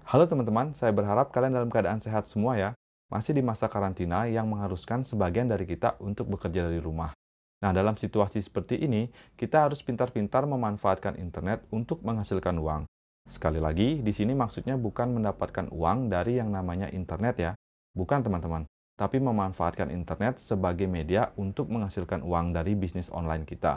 Halo teman-teman, saya berharap kalian dalam keadaan sehat semua ya. Masih di masa karantina yang mengharuskan sebagian dari kita untuk bekerja dari rumah. Nah, dalam situasi seperti ini, kita harus pintar-pintar memanfaatkan internet untuk menghasilkan uang. Sekali lagi, di sini maksudnya bukan mendapatkan uang dari yang namanya internet ya. Bukan teman-teman, tapi memanfaatkan internet sebagai media untuk menghasilkan uang dari bisnis online kita.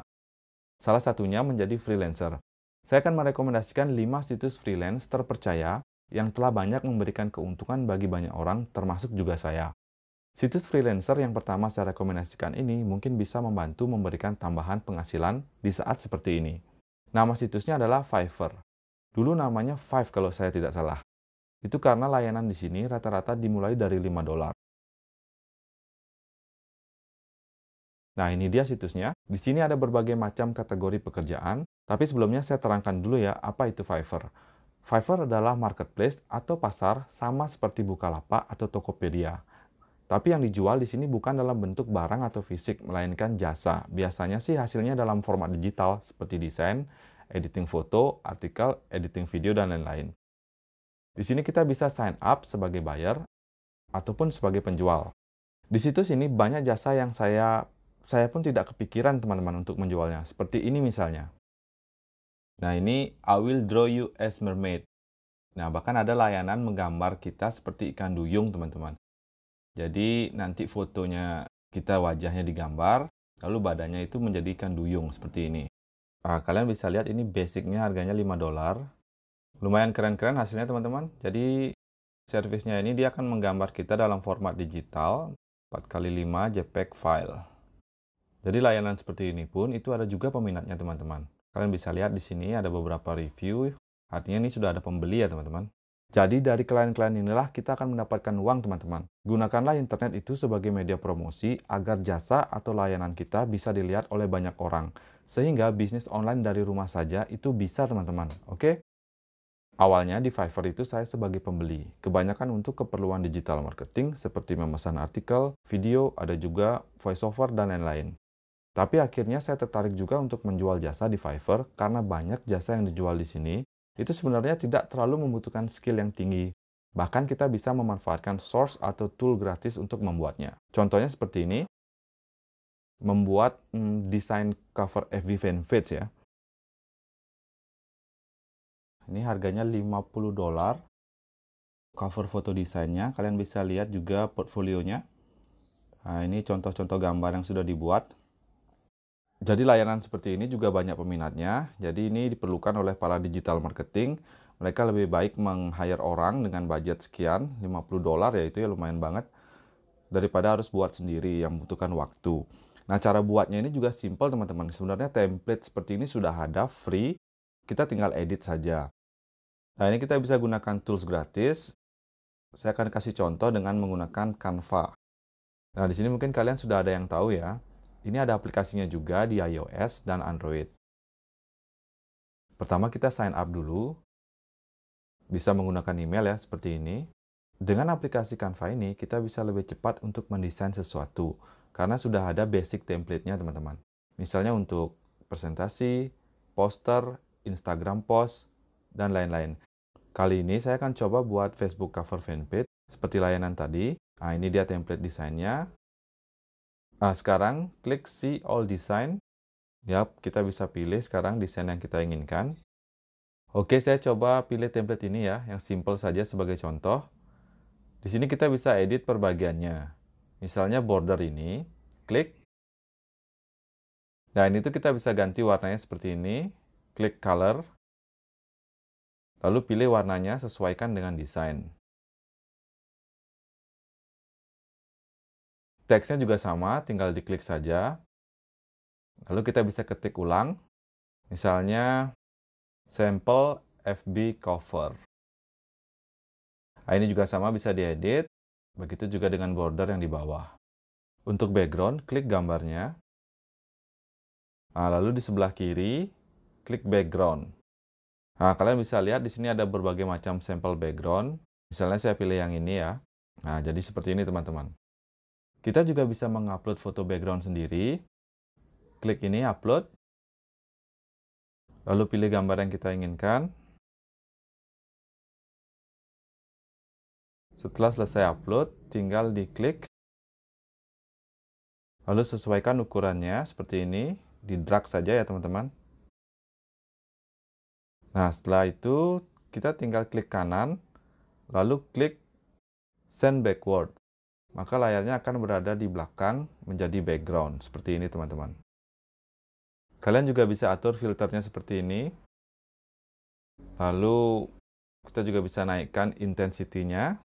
Salah satunya menjadi freelancer. Saya akan merekomendasikan 5 situs freelance terpercaya yang telah banyak memberikan keuntungan bagi banyak orang, termasuk juga saya. Situs freelancer yang pertama saya rekomendasikan ini mungkin bisa membantu memberikan tambahan penghasilan di saat seperti ini. Nama situsnya adalah Fiverr. Dulu namanya Five kalau saya tidak salah. Itu karena layanan di sini rata-rata dimulai dari $5. Nah, ini dia situsnya. Di sini ada berbagai macam kategori pekerjaan, tapi sebelumnya saya terangkan dulu ya apa itu Fiverr. Fiverr adalah marketplace atau pasar sama seperti Bukalapak atau Tokopedia. Tapi yang dijual di sini bukan dalam bentuk barang atau fisik, melainkan jasa. Biasanya sih hasilnya dalam format digital, seperti desain, editing foto, artikel, editing video, dan lain-lain. Di sini kita bisa sign up sebagai buyer ataupun sebagai penjual. Di situs ini banyak jasa yang saya pun tidak kepikiran teman-teman untuk menjualnya. Seperti ini misalnya. Nah, ini I will draw you as mermaid. Nah, bahkan ada layanan menggambar kita seperti ikan duyung, teman-teman. Jadi, nanti fotonya kita wajahnya digambar, lalu badannya itu menjadi ikan duyung seperti ini. Kalian bisa lihat ini basicnya harganya $5. Lumayan keren-keren hasilnya, teman-teman. Jadi, servisnya ini dia akan menggambar kita dalam format digital 4x5 JPEG file. Jadi layanan seperti ini pun itu ada juga peminatnya teman-teman. Kalian bisa lihat di sini ada beberapa review, artinya ini sudah ada pembeli ya teman-teman. Jadi dari klien-klien inilah kita akan mendapatkan uang teman-teman. Gunakanlah internet itu sebagai media promosi agar jasa atau layanan kita bisa dilihat oleh banyak orang. Sehingga bisnis online dari rumah saja itu bisa teman-teman, oke? Awalnya di Fiverr itu saya sebagai pembeli, kebanyakan untuk keperluan digital marketing seperti memesan artikel, video, ada juga voiceover dan lain-lain. Tapi akhirnya saya tertarik juga untuk menjual jasa di Fiverr karena banyak jasa yang dijual di sini itu sebenarnya tidak terlalu membutuhkan skill yang tinggi. Bahkan kita bisa memanfaatkan source atau tool gratis untuk membuatnya. Contohnya seperti ini, membuat desain cover FB fanpage ya. Ini harganya $50. Cover foto desainnya, kalian bisa lihat juga portfolionya. Nah, ini contoh-contoh gambar yang sudah dibuat. Jadi layanan seperti ini juga banyak peminatnya. Jadi ini diperlukan oleh para digital marketing. Mereka lebih baik meng-hire orang dengan budget sekian, $50 ya itu ya lumayan banget, daripada harus buat sendiri yang membutuhkan waktu. Nah, cara buatnya ini juga simple teman-teman. Sebenarnya template seperti ini sudah ada, free. Kita tinggal edit saja. Nah, ini kita bisa gunakan tools gratis. Saya akan kasih contoh dengan menggunakan Canva. Nah, di sini mungkin kalian sudah ada yang tahu ya. Ini ada aplikasinya juga di iOS dan Android. Pertama kita sign up dulu. Bisa menggunakan email ya, seperti ini. Dengan aplikasi Canva ini, kita bisa lebih cepat untuk mendesain sesuatu. Karena sudah ada basic template-nya teman-teman. Misalnya untuk presentasi, poster, Instagram post, dan lain-lain. Kali ini saya akan coba buat Facebook cover fanpage seperti layanan tadi. Nah, ini dia template desainnya. Nah, sekarang klik See All Design. Yap, kita bisa pilih sekarang desain yang kita inginkan. Oke, saya coba pilih template ini ya, yang simple saja sebagai contoh. Di sini kita bisa edit per bagiannya. Misalnya border ini, klik. Nah, ini tuh kita bisa ganti warnanya seperti ini. Klik color. Lalu pilih warnanya sesuaikan dengan desain. Teksnya juga sama, tinggal diklik saja. Lalu kita bisa ketik ulang. Misalnya, sampel FB cover. Nah, ini juga sama bisa diedit. Begitu juga dengan border yang di bawah. Untuk background, klik gambarnya. Nah, lalu di sebelah kiri, klik background. Nah, kalian bisa lihat di sini ada berbagai macam sampel background. Misalnya saya pilih yang ini ya. Nah, jadi seperti ini teman-teman. Kita juga bisa mengupload foto background sendiri. Klik ini, upload. Lalu pilih gambar yang kita inginkan. Setelah selesai upload, tinggal diklik, lalu sesuaikan ukurannya seperti ini, di drag saja ya teman-teman. Nah, setelah itu kita tinggal klik kanan, lalu klik Send Backward. Maka layarnya akan berada di belakang menjadi background, seperti ini teman-teman. Kalian juga bisa atur filternya seperti ini. Lalu kita juga bisa naikkan intensity-nya.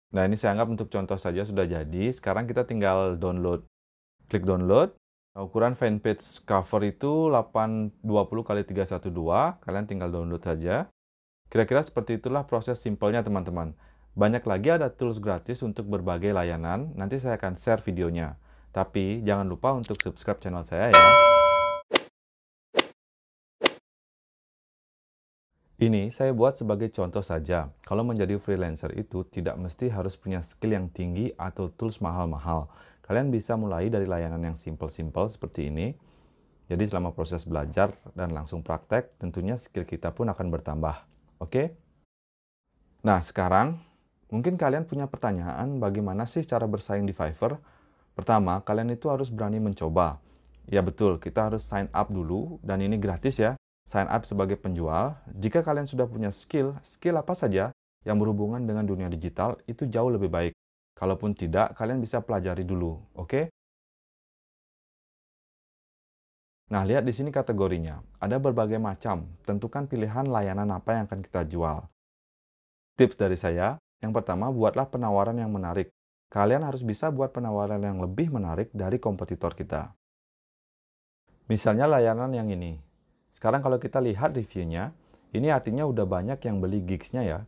Nah, ini saya anggap untuk contoh saja sudah jadi. Sekarang kita tinggal download. Klik download. Nah, ukuran fanpage cover itu 820 x 312. Kalian tinggal download saja. Kira-kira seperti itulah proses simpelnya teman-teman. Banyak lagi ada tools gratis untuk berbagai layanan. Nanti saya akan share videonya. Tapi jangan lupa untuk subscribe channel saya ya. Ini saya buat sebagai contoh saja. Kalau menjadi freelancer itu tidak mesti harus punya skill yang tinggi atau tools mahal-mahal. Kalian bisa mulai dari layanan yang simple-simple seperti ini. Jadi selama proses belajar dan langsung praktek, tentunya skill kita pun akan bertambah. Oke? Nah, sekarang mungkin kalian punya pertanyaan bagaimana sih cara bersaing di Fiverr? Pertama, kalian itu harus berani mencoba. Ya betul, kita harus sign up dulu dan ini gratis ya. Sign up sebagai penjual. Jika kalian sudah punya skill apa saja yang berhubungan dengan dunia digital itu jauh lebih baik. Kalaupun tidak, kalian bisa pelajari dulu, oke? Nah, lihat di sini kategorinya. Ada berbagai macam. Tentukan pilihan layanan apa yang akan kita jual. Tips dari saya, yang pertama, buatlah penawaran yang menarik. Kalian harus bisa buat penawaran yang lebih menarik dari kompetitor kita. Misalnya layanan yang ini. Sekarang kalau kita lihat reviewnya, ini artinya udah banyak yang beli gigs-nya ya.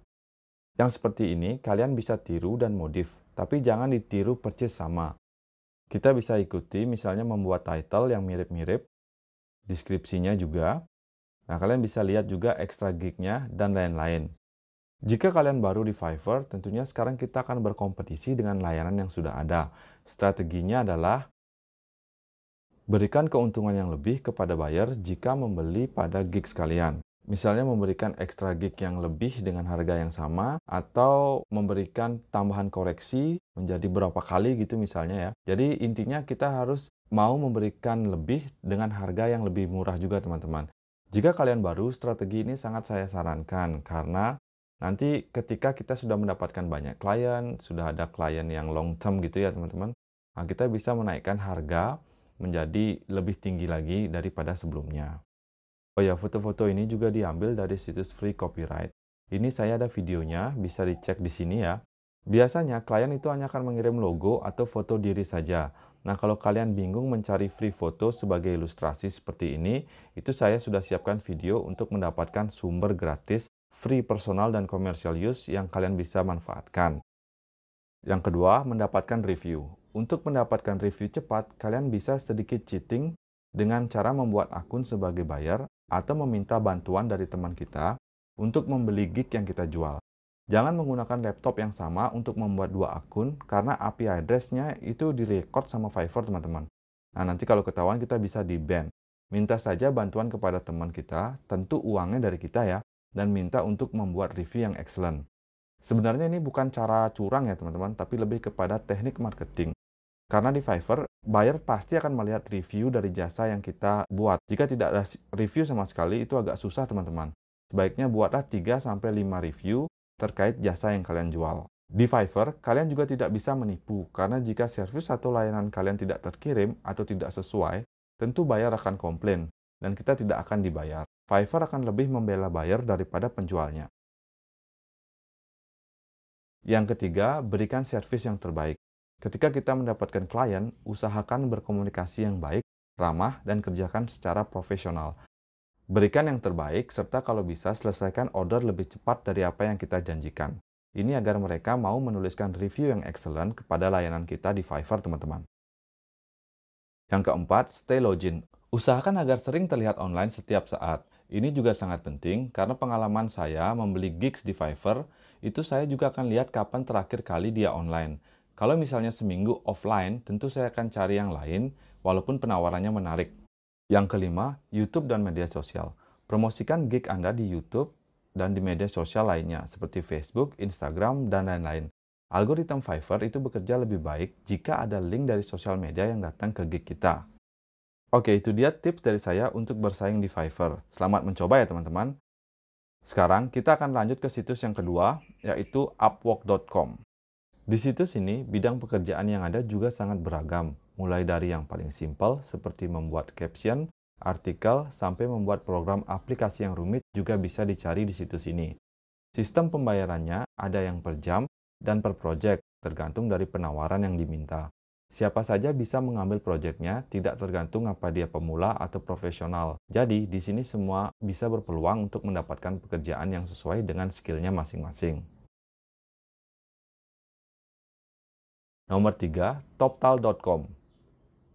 Yang seperti ini, kalian bisa tiru dan modif. Tapi jangan ditiru persis sama. Kita bisa ikuti misalnya membuat title yang mirip-mirip, deskripsinya juga. Nah, kalian bisa lihat juga ekstra gig-nya dan lain-lain. Jika kalian baru di Fiverr, tentunya sekarang kita akan berkompetisi dengan layanan yang sudah ada. Strateginya adalah berikan keuntungan yang lebih kepada buyer jika membeli pada gigs kalian. Misalnya memberikan ekstra gig yang lebih dengan harga yang sama, atau memberikan tambahan koreksi menjadi berapa kali gitu misalnya ya. Jadi intinya kita harus mau memberikan lebih dengan harga yang lebih murah juga teman-teman. Jika kalian baru, strategi ini sangat saya sarankan karena nanti ketika kita sudah mendapatkan banyak klien, sudah ada klien yang long term gitu ya teman-teman, nah kita bisa menaikkan harga menjadi lebih tinggi lagi daripada sebelumnya. Oh ya, foto-foto ini juga diambil dari situs free copyright. Ini saya ada videonya, bisa dicek di sini ya. Biasanya klien itu hanya akan mengirim logo atau foto diri saja. Nah, kalau kalian bingung mencari free foto sebagai ilustrasi seperti ini, itu saya sudah siapkan video untuk mendapatkan sumber gratis, free personal dan commercial use yang kalian bisa manfaatkan. Yang kedua, mendapatkan review. Untuk mendapatkan review cepat, kalian bisa sedikit cheating dengan cara membuat akun sebagai buyer atau meminta bantuan dari teman kita untuk membeli gig yang kita jual. Jangan menggunakan laptop yang sama untuk membuat dua akun karena API address-nya itu direcord sama Fiverr, teman-teman. Nah, nanti kalau ketahuan kita bisa di-ban. Minta saja bantuan kepada teman kita, tentu uangnya dari kita ya, dan minta untuk membuat review yang excellent. Sebenarnya ini bukan cara curang ya teman-teman, tapi lebih kepada teknik marketing. Karena di Fiverr, buyer pasti akan melihat review dari jasa yang kita buat. Jika tidak ada review sama sekali, itu agak susah teman-teman. Sebaiknya buatlah 3-5 review terkait jasa yang kalian jual. Di Fiverr, kalian juga tidak bisa menipu, karena jika servis atau layanan kalian tidak terkirim atau tidak sesuai, tentu buyer akan komplain, dan kita tidak akan dibayar. Fiverr akan lebih membela buyer daripada penjualnya. Yang ketiga, berikan servis yang terbaik. Ketika kita mendapatkan klien, usahakan berkomunikasi yang baik, ramah, dan kerjakan secara profesional. Berikan yang terbaik, serta kalau bisa selesaikan order lebih cepat dari apa yang kita janjikan. Ini agar mereka mau menuliskan review yang excellent kepada layanan kita di Fiverr, teman-teman. Yang keempat, stay login. Usahakan agar sering terlihat online setiap saat. Ini juga sangat penting karena pengalaman saya membeli gigs di Fiverr, itu saya juga akan lihat kapan terakhir kali dia online. Kalau misalnya seminggu offline, tentu saya akan cari yang lain, walaupun penawarannya menarik. Yang kelima, YouTube dan media sosial. Promosikan gig Anda di YouTube dan di media sosial lainnya, seperti Facebook, Instagram, dan lain-lain. Algoritma Fiverr itu bekerja lebih baik jika ada link dari sosial media yang datang ke gig kita. Oke, itu dia tips dari saya untuk bersaing di Fiverr. Selamat mencoba ya teman-teman. Sekarang kita akan lanjut ke situs yang kedua, yaitu Upwork.com. Di situs ini, bidang pekerjaan yang ada juga sangat beragam, mulai dari yang paling simpel seperti membuat caption, artikel, sampai membuat program aplikasi yang rumit juga bisa dicari di situs ini. Sistem pembayarannya ada yang per jam dan per project, tergantung dari penawaran yang diminta. Siapa saja bisa mengambil proyeknya, tidak tergantung apa dia pemula atau profesional. Jadi, di sini semua bisa berpeluang untuk mendapatkan pekerjaan yang sesuai dengan skillnya masing-masing. Nomor 3, Toptal.com.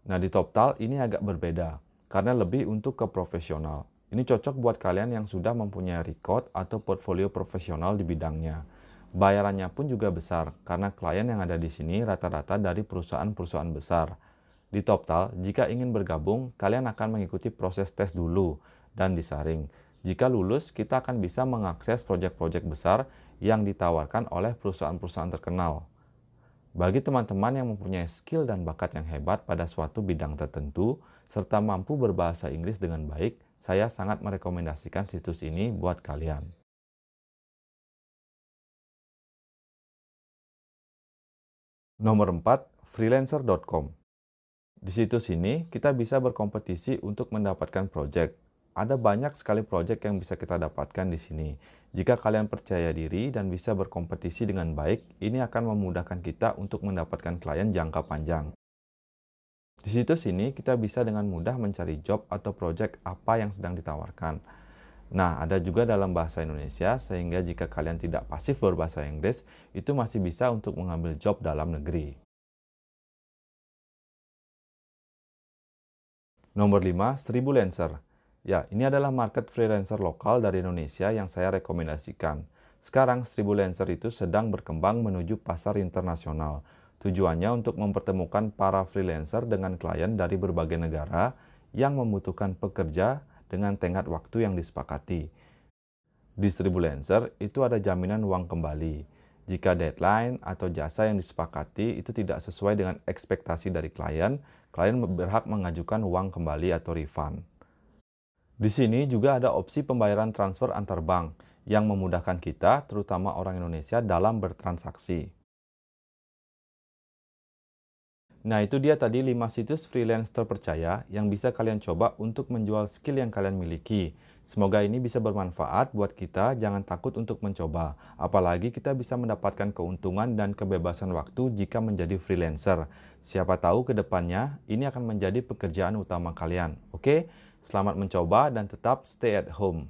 Nah, di Toptal ini agak berbeda, karena lebih untuk ke profesional. Ini cocok buat kalian yang sudah mempunyai record atau portfolio profesional di bidangnya. Bayarannya pun juga besar, karena klien yang ada di sini rata-rata dari perusahaan-perusahaan besar. Di Toptal, jika ingin bergabung, kalian akan mengikuti proses tes dulu dan disaring. Jika lulus, kita akan bisa mengakses proyek-proyek besar yang ditawarkan oleh perusahaan-perusahaan terkenal. Bagi teman-teman yang mempunyai skill dan bakat yang hebat pada suatu bidang tertentu, serta mampu berbahasa Inggris dengan baik, saya sangat merekomendasikan situs ini buat kalian. Nomor 4, freelancer.com. Di situs ini, kita bisa berkompetisi untuk mendapatkan project. Ada banyak sekali project yang bisa kita dapatkan di sini. Jika kalian percaya diri dan bisa berkompetisi dengan baik, ini akan memudahkan kita untuk mendapatkan klien jangka panjang. Di situs ini, kita bisa dengan mudah mencari job atau project apa yang sedang ditawarkan. Nah, ada juga dalam bahasa Indonesia, sehingga jika kalian tidak pasif berbahasa Inggris, itu masih bisa untuk mengambil job dalam negeri. Nomor 5, Lancer. Ya, ini adalah market freelancer lokal dari Indonesia yang saya rekomendasikan. Sekarang, Lancer itu sedang berkembang menuju pasar internasional. Tujuannya untuk mempertemukan para freelancer dengan klien dari berbagai negara yang membutuhkan pekerja dengan tenggat waktu yang disepakati. Di Lancer itu ada jaminan uang kembali. Jika deadline atau jasa yang disepakati itu tidak sesuai dengan ekspektasi dari klien, klien berhak mengajukan uang kembali atau refund. Di sini juga ada opsi pembayaran transfer antar bank yang memudahkan kita, terutama orang Indonesia, dalam bertransaksi. Nah, itu dia tadi 5 situs freelance terpercaya yang bisa kalian coba untuk menjual skill yang kalian miliki. Semoga ini bisa bermanfaat buat kita, jangan takut untuk mencoba. Apalagi kita bisa mendapatkan keuntungan dan kebebasan waktu jika menjadi freelancer. Siapa tahu ke depannya ini akan menjadi pekerjaan utama kalian. Oke? Selamat mencoba dan tetap stay at home.